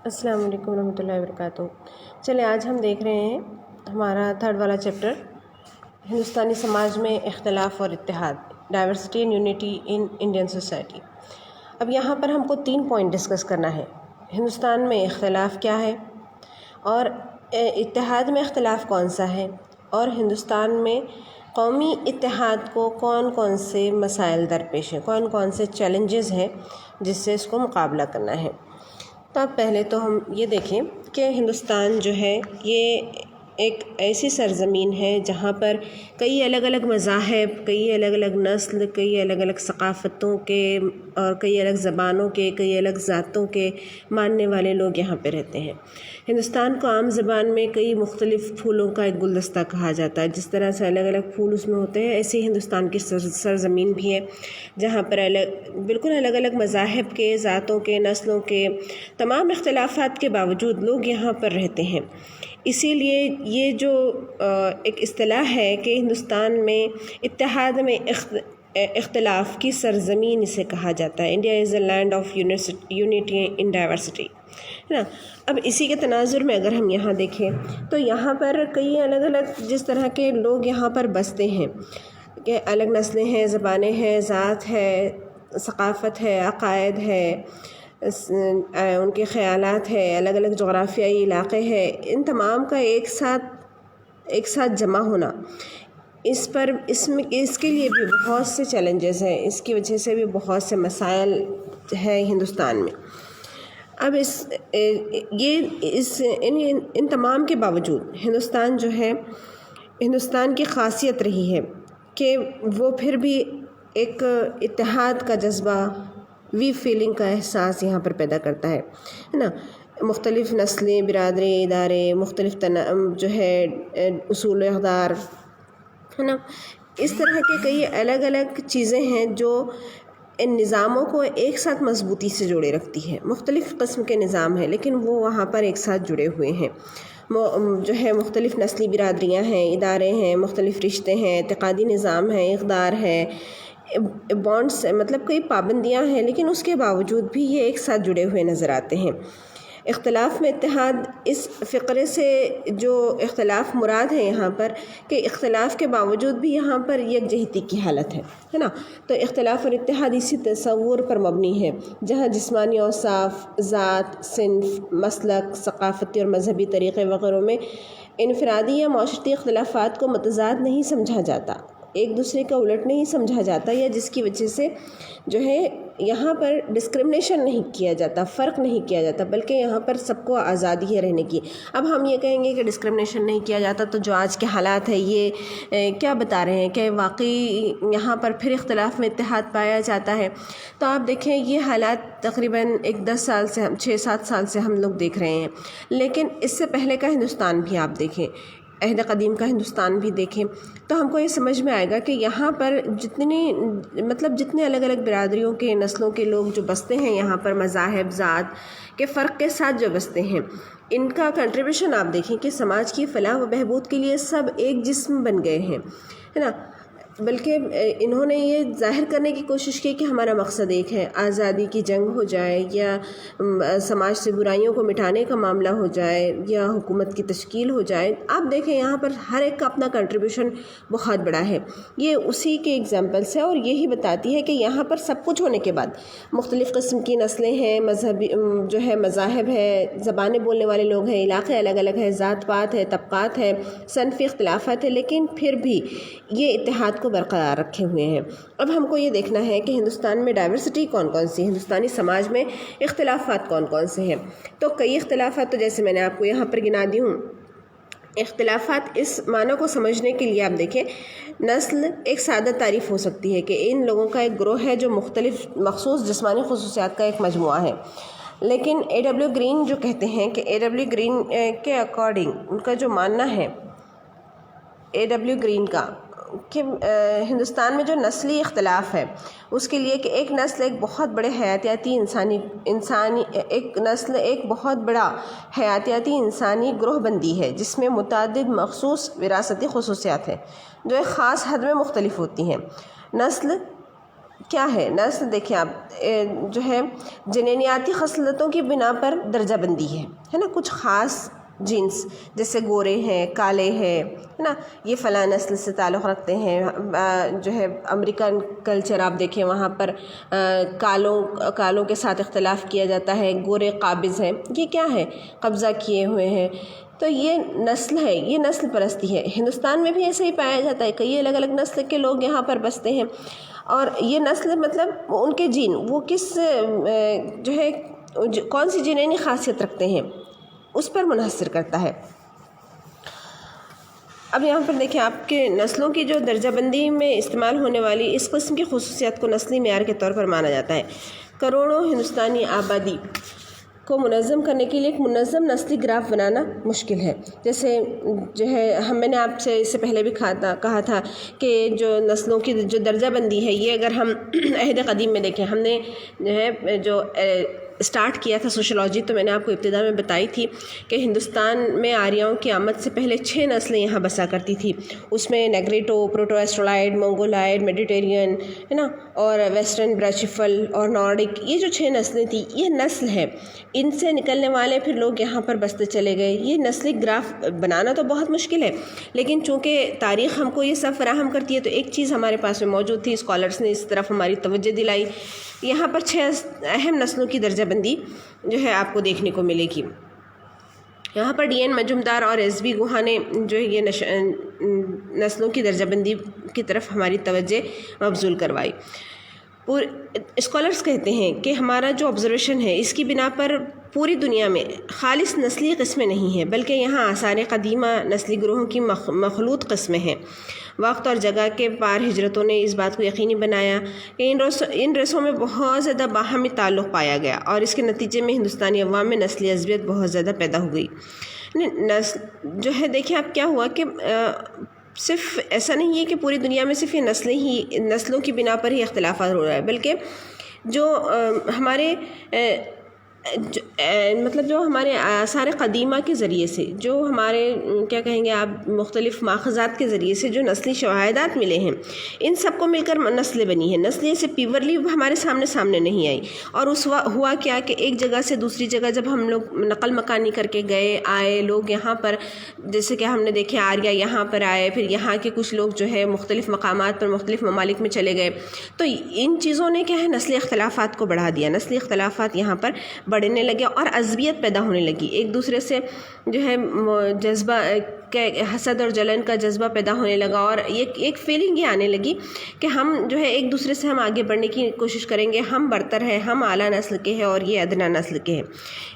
السلام علیکم ورحمۃ اللہ وبرکاتہ۔ چلے آج ہم دیکھ رہے ہیں ہمارا تھرڈ والا چیپٹر، ہندوستانی سماج میں اختلاف اور اتحاد، diversity and unity in Indian society. اب یہاں پر ہم کو 3 پوائنٹ ڈسکس کرنا ہے۔ ہندوستان میں اختلاف کیا ہے، اور اتحاد میں اختلاف کون سا ہے، اور ہندوستان میں قومی اتحاد کو کون کون سے مسائل درپیش ہیں، کون کون سے چیلنجز ہیں جس سے اس کو مقابلہ کرنا ہے۔ تو اب پہلے تو ہم یہ دیکھیں کہ ہندوستان جو ہے یہ ایک ایسی سرزمین ہے جہاں پر کئی الگ الگ مذاہب، کئی الگ الگ نسل، کئی الگ الگ ثقافتوں کے اور کئی الگ زبانوں کے، کئی الگ ذاتوں کے ماننے والے لوگ یہاں پہ رہتے ہیں۔ ہندوستان کو عام زبان میں کئی مختلف پھولوں کا ایک گلدستہ کہا جاتا ہے۔ جس طرح سے الگ الگ پھول اس میں ہوتے ہیں، ایسے ہی ہندوستان کی سرزمین بھی ہے جہاں پر بالکل الگ الگ مذاہب کے، ذاتوں کے، نسلوں کے تمام اختلافات کے باوجود لوگ یہاں پر رہتے ہیں۔ اسی لیے یہ جو ایک اصطلاح ہے کہ ہندوستان میں اتحاد میں اختلاف کی سرزمین اسے کہا جاتا ہے، India is a land of unity in diversity, ہے نا۔ اب اسی کے تناظر میں اگر ہم یہاں دیکھیں تو یہاں پر کئی الگ الگ جس طرح کے لوگ یہاں پر بستے ہیں، کہ الگ نسلیں ہیں، زبانیں ہیں، ذات ہے، ثقافت ہے، عقائد ہے، ان کے خیالات ہے، الگ الگ جغرافیائی علاقے ہیں، ان تمام کا ایک ساتھ جمع ہونا، اس کے لیے بھی بہت سے چیلنجز ہیں، اس کی وجہ سے بھی بہت سے مسائل ہیں ہندوستان میں۔ اب ان تمام کے باوجود ہندوستان جو ہے، ہندوستان کی خاصیت رہی ہے کہ وہ پھر بھی ایک اتحاد کا جذبہ، وی فیلنگ کا احساس یہاں پر پیدا کرتا ہے نا۔ مختلف نسلیں، برادری، ادارے، مختلف جو ہے اصول و اقدار، ہے نا، اس طرح کے کئی الگ الگ چیزیں ہیں جو ان نظاموں کو ایک ساتھ مضبوطی سے جوڑے رکھتی ہے۔ مختلف قسم کے نظام ہیں لیکن وہ وہاں پر ایک ساتھ جڑے ہوئے ہیں، جو ہے مختلف نسلی برادریاں ہیں، ادارے ہیں، مختلف رشتے ہیں، اعتقادی نظام ہیں، اقدار ہے، بانڈس، مطلب کئی پابندیاں ہیں، لیکن اس کے باوجود بھی یہ ایک ساتھ جڑے ہوئے نظر آتے ہیں۔ اختلاف میں اتحاد، اس فقرے سے جو اختلاف مراد ہے یہاں پر، کہ اختلاف کے باوجود بھی یہاں پر یکجہتی کی حالت ہے نا۔ تو اختلاف اور اتحاد اسی تصور پر مبنی ہے جہاں جسمانی اوصاف، ذات، صنف، مسلک، ثقافتی اور مذہبی طریقے وغیرہ میں انفرادی یا معاشرتی اختلافات کو متضاد نہیں سمجھا جاتا، ایک دوسرے کا الٹ نہیں سمجھا جاتا، یا جس کی وجہ سے جو ہے یہاں پر ڈسکرمنیشن نہیں کیا جاتا، فرق نہیں کیا جاتا، بلکہ یہاں پر سب کو آزادی ہے رہنے کی۔ اب ہم یہ کہیں گے کہ ڈسکرمنیشن نہیں کیا جاتا تو جو آج کے حالات ہیں یہ کیا بتا رہے ہیں کہ واقعی یہاں پر پھر اختلاف میں اتحاد پایا جاتا ہے؟ تو آپ دیکھیں یہ حالات تقریباً 10 سال سے 6-7 سال سے ہم لوگ دیکھ رہے ہیں، لیکن اس سے پہلے کا ہندوستان بھی آپ دیکھیں، عہد قدیم کا ہندوستان بھی دیکھیں تو ہم کو یہ سمجھ میں آئے گا کہ یہاں پر جتنے الگ الگ برادریوں کے، نسلوں کے لوگ جو بستے ہیں یہاں پر، مذاہب، ذات کے فرق کے ساتھ جو بستے ہیں، ان کا کنٹریبیوشن آپ دیکھیں کہ سماج کی فلاح و بہبود کے لیے سب ایک جسم بن گئے ہیں، ہے نا۔ بلکہ انہوں نے یہ ظاہر کرنے کی کوشش کی کہ ہمارا مقصد ایک ہے، آزادی کی جنگ ہو جائے، یا سماج سے برائیوں کو مٹانے کا معاملہ ہو جائے، یا حکومت کی تشکیل ہو جائے۔ آپ دیکھیں یہاں پر ہر ایک کا اپنا کنٹریبیوشن بہت بڑا ہے، یہ اسی کے ایگزامپلس ہے، اور یہی بتاتی ہے کہ یہاں پر سب کچھ ہونے کے بعد مختلف قسم کی نسلیں ہیں، مذہبی جو ہے مذاہب ہے، زبانیں بولنے والے لوگ ہیں، علاقے الگ الگ ہیں، ذات پات ہے، طبقات ہے، صنفی اختلافات ہے، لیکن پھر بھی یہ اتحاد کو برقرار رکھے ہوئے ہیں۔ اب ہم کو یہ دیکھنا ہے کہ ہندوستان میں ڈائیورسٹی کون کون سی، ہندوستانی سماج میں اختلافات کون کون سے ہیں۔ تو کئی اختلافات تو جیسے میں نے آپ کو یہاں پر گنا دی ہوں۔ اختلافات اس معنی کو سمجھنے کے لیے آپ دیکھیں، نسل ایک سادہ تعریف ہو سکتی ہے کہ ان لوگوں کا ایک گروہ ہے جو مختلف مخصوص جسمانی خصوصیات کا ایک مجموعہ ہے، لیکن A.W. گرین جو کہتے ہیں کہ A.W. گرین کے اکارڈنگ ان کا جو ماننا ہے A.W. گرین کا، کہ ہندوستان میں جو نسلی اختلاف ہے اس کے لیے کہ ایک نسل ایک بہت بڑے انسانی گروہ بندی ہے جس میں متعدد مخصوص وراثتی خصوصیات ہیں جو ایک خاص حد میں مختلف ہوتی ہیں۔ نسل کیا ہے نسل؟ دیکھیں آپ جو ہے جنینیاتی خصلتوں کی بنا پر درجہ بندی ہے نا. کچھ خاص جینس جیسے گورے ہیں، کالے ہیں، ہے نا، یہ فلاں نسل سے تعلق رکھتے ہیں. جو ہے امریکن کلچر آپ دیکھیں وہاں پر کالوں کے ساتھ اختلاف کیا جاتا ہے. گورے قابض ہیں، یہ کیا ہے؟ قبضہ کیے ہوئے ہیں. تو یہ نسل ہے، یہ نسل پرستی ہے. ہندوستان میں بھی ایسا ہی پایا جاتا ہے. کئی الگ الگ نسل کے لوگ یہاں پر بستے ہیں، اور یہ نسل مطلب ان کے جین وہ کس جو ہے کون سی جینینی خاصیت رکھتے ہیں اس پر منحصر کرتا ہے. اب یہاں پر دیکھیں آپ کے نسلوں کی جو درجہ بندی میں استعمال ہونے والی اس قسم کی خصوصیات کو نسلی معیار کے طور پر مانا جاتا ہے. کروڑوں ہندوستانی آبادی کو منظم کرنے کے لیے ایک منظم نسلی گراف بنانا مشکل ہے. جیسے جو ہے میں نے آپ سے اس سے پہلے بھی کہا تھا کہ جو نسلوں کی جو درجہ بندی ہے یہ اگر ہم عہد قدیم میں دیکھیں، ہم نے جو ہے جو اسٹارٹ کیا تھا سوشولوجی، تو میں نے آپ کو ابتدا میں بتائی تھی کہ ہندوستان میں آریاؤں کی آمد سے پہلے 6 نسلیں یہاں بسا کرتی تھی. اس میں نیگریٹو، پروٹو ایسٹرولائڈ، مونگولائڈ، میڈیٹیرین، ہے نا، اور ویسٹرن براچیفل اور نارڈک، یہ جو 6 نسلیں تھیں یہ نسل ہے. ان سے نکلنے والے پھر لوگ یہاں پر بستے چلے گئے. یہ نسلی گراف بنانا تو بہت مشکل ہے، لیکن چونکہ تاریخ ہم کو یہ سب فراہم کرتی ہے تو ایک چیز ہمارے پاس میں موجود تھی. اسکالرس نے اس طرف ہماری توجہ دلائی. یہاں پر 6 اہم نسلوں کی درجہ بندی جو ہے آپ کو دیکھنے کو ملے گی. یہاں پر ڈی این مجمدار اور ایس بی گوہا نے جو ہے یہ نسلوں کی درجہ بندی کی طرف ہماری توجہ مبذول کروائی. اسکالرس کہتے ہیں کہ ہمارا جو آبزرویشن ہے اس کی بنا پر پوری دنیا میں خالص نسلی قسمیں نہیں ہیں، بلکہ یہاں آثار قدیمہ نسلی گروہوں کی مخلوط قسمیں ہیں. وقت اور جگہ کے پار ہجرتوں نے اس بات کو یقینی بنایا کہ ان ریسوں میں بہت زیادہ باہمی تعلق پایا گیا، اور اس کے نتیجے میں ہندوستانی عوام میں نسلی عصبیت بہت زیادہ پیدا ہو گئی. جو ہے دیکھیں اب کیا ہوا کہ صرف ایسا نہیں ہے کہ پوری دنیا میں صرف یہ نسلوں کی بنا پر ہی اختلافات ہو رہا ہے، بلکہ جو ہمارے مطلب جو ہمارے آثار قدیمہ کے ذریعے سے، جو ہمارے کیا کہیں گے آپ مختلف ماخذات کے ذریعے سے جو نسلی شواہدات ملے ہیں، ان سب کو مل کر نسلیں بنی ہیں. نسلیں سے پیورلی ہمارے سامنے نہیں آئی. اور اس ہوا کیا کہ ایک جگہ سے دوسری جگہ جب ہم لوگ نقل مکانی کر کے آئے لوگ یہاں پر، جیسے کہ ہم نے دیکھے آریہ یہاں پر آئے، پھر یہاں کے کچھ لوگ جو ہے مختلف مقامات پر مختلف ممالک میں چلے گئے، تو ان چیزوں نے کیا ہے نسلی اختلافات کو بڑھا دیا. نسلی اختلافات یہاں پر بڑھنے لگے اور عصبیت پیدا ہونے لگی. ایک دوسرے سے جو ہے جذبہ حسد اور جلن کا جذبہ پیدا ہونے لگا، اور ایک فیلنگ یہ آنے لگی کہ ہم جو ہے ایک دوسرے سے ہم آگے بڑھنے کی کوشش کریں گے، ہم برتر ہیں، ہم اعلیٰ نسل کے ہیں اور یہ ادنا نسل کے ہیں.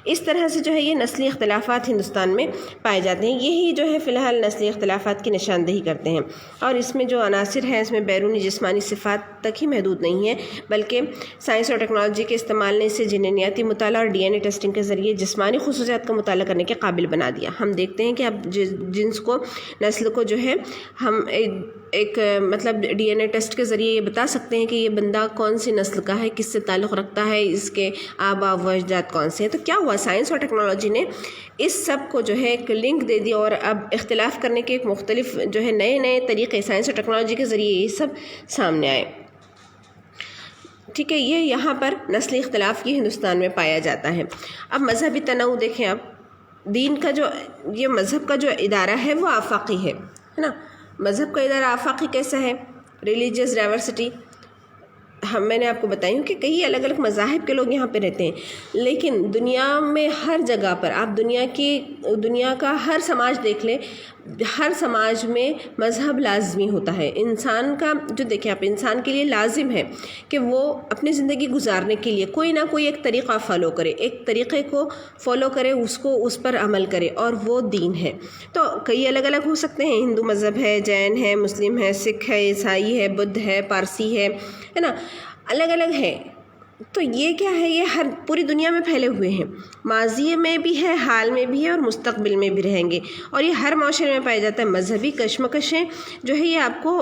اس طرح سے جو ہے یہ نسلی اختلافات ہندوستان میں پائے جاتے ہیں. یہی جو ہے فی الحال نسلی اختلافات کی نشاندہی کرتے ہیں. اور اس میں جو عناصر ہیں اس میں بیرونی جسمانی صفات تک ہی محدود نہیں ہے، بلکہ سائنس اور ٹیکنالوجی کے استعمال نے اسے جنینیاتی مطالعہ اور ڈی این اے ٹیسٹنگ کے ذریعے جسمانی خصوصیات کا مطالعہ کرنے کے قابل بنا دیا. ہم دیکھتے ہیں کہ اب جنس کو، نسل کو جو ہے ہم ایک مطلب ڈی این اے ٹیسٹ کے ذریعے یہ بتا سکتے ہیں کہ یہ بندہ کون سی نسل کا ہے، کس سے تعلق رکھتا ہے، اس کے آبا و اجداد کون سے ہیں. تو کیا ہوا، سائنس اور ٹیکنالوجی نے اس سب کو جو ہے ایک لنک دے دی، اور اب اختلاف کرنے کے ایک مختلف جو ہے نئے طریقے سائنس اور ٹیکنالوجی کے ذریعے یہ سب سامنے آئے. ٹھیک ہے، یہ یہاں پر نسلی اختلاف کی ہندوستان میں پایا جاتا ہے. اب مذہبی تنوع دیکھیں آپ. دین کا جو یہ مذہب کا جو ادارہ ہے وہ آفاقی ہے نا. مذہب کا ادارہ آفاقی کیسا ہے؟ ریلیجیس ڈائیورسٹی میں نے آپ کو بتائی ہوں کہ کئی الگ الگ مذاہب کے لوگ یہاں پہ رہتے ہیں، لیکن دنیا میں ہر جگہ پر آپ دنیا کا ہر سماج دیکھ لیں، ہر سماج میں مذہب لازمی ہوتا ہے. انسان کا جو دیکھیں آپ، انسان کے لیے لازم ہے کہ وہ اپنی زندگی گزارنے کے لیے کوئی نہ کوئی ایک طریقہ فالو کرے، ایک طریقے کو فالو کرے، اس پر عمل کرے، اور وہ دین ہے. تو کئی الگ الگ ہو سکتے ہیں، ہندو مذہب ہے، جین ہے، مسلم ہے، سکھ ہے، عیسائی ہے، بدھ ہے، پارسی ہے نا، الگ الگ ہے. تو یہ کیا ہے، یہ ہر پوری دنیا میں پھیلے ہوئے ہیں، ماضی میں بھی ہے، حال میں بھی ہے، اور مستقبل میں بھی رہیں گے، اور یہ ہر معاشرے میں پایا جاتا ہے. مذہبی کشمکشیں جو ہے یہ آپ کو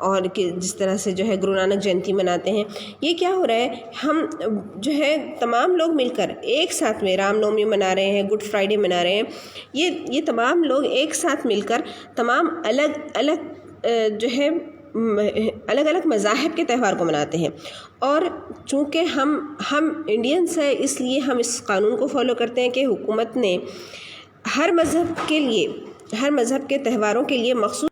اور جس طرح سے جو ہے گرو نانک جینتی مناتے ہیں، یہ کیا ہو رہا ہے، ہم جو ہے تمام لوگ مل کر ایک ساتھ میں رام نومی منا رہے ہیں، گڈ فرائیڈے منا رہے ہیں، یہ تمام لوگ ایک ساتھ مل کر تمام الگ الگ جو ہے الگ الگ مذاہب کے تہوار کو مناتے ہیں۔ اور چونکہ ہم انڈینس ہیں، اس لیے ہم اس قانون کو فالو کرتے ہیں کہ حکومت نے ہر مذہب کے تہواروں کے لیے مخصوص